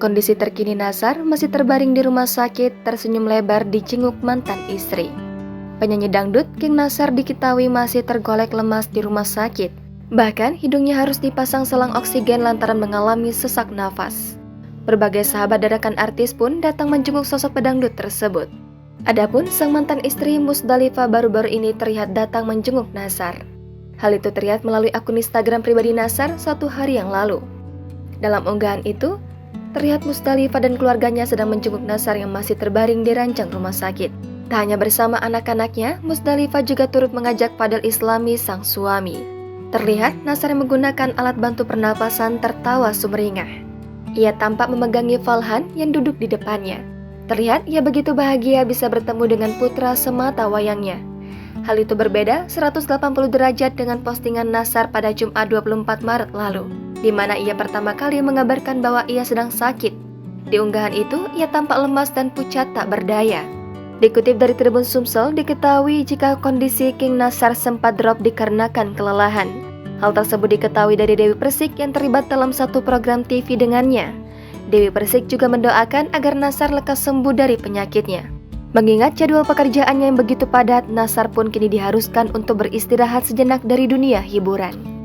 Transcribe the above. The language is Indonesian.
Kondisi terkini Nassar masih terbaring di rumah sakit, tersenyum lebar dijenguk mantan istri. Penyanyi dangdut King Nassar diketahui masih tergolek lemas di rumah sakit. Bahkan hidungnya harus dipasang selang oksigen lantaran mengalami sesak nafas. Berbagai sahabat dadakan artis pun datang menjenguk sosok pedangdut tersebut. Adapun sang mantan istri Musdalifah baru-baru ini terlihat datang menjenguk Nassar. Hal itu terlihat melalui akun Instagram pribadi Nassar 1 hari yang lalu. Dalam unggahan itu, terlihat Musdalifah dan keluarganya sedang menjenguk Nassar yang masih terbaring di ranjang rumah sakit. Tak hanya bersama anak-anaknya, Musdalifah juga turut mengajak Fadel Islami sang suami. Terlihat Nassar yang menggunakan alat bantu pernapasan tertawa sumringah. Ia tampak memegangi Falhan yang duduk di depannya. Terlihat ia begitu bahagia bisa bertemu dengan putra semata wayangnya. Hal itu berbeda 180 derajat dengan postingan Nassar pada Jumat 24 Maret lalu, di mana ia pertama kali mengabarkan bahwa ia sedang sakit. Di unggahan itu, ia tampak lemas dan pucat tak berdaya. Dikutip dari Tribun Sumsel, diketahui jika kondisi King Nassar sempat drop dikarenakan kelelahan. Hal tersebut diketahui dari Dewi Persik yang terlibat dalam satu program TV dengannya. Dewi Persik juga mendoakan agar Nassar lekas sembuh dari penyakitnya. Mengingat jadwal pekerjaannya yang begitu padat, Nassar pun kini diharuskan untuk beristirahat sejenak dari dunia hiburan.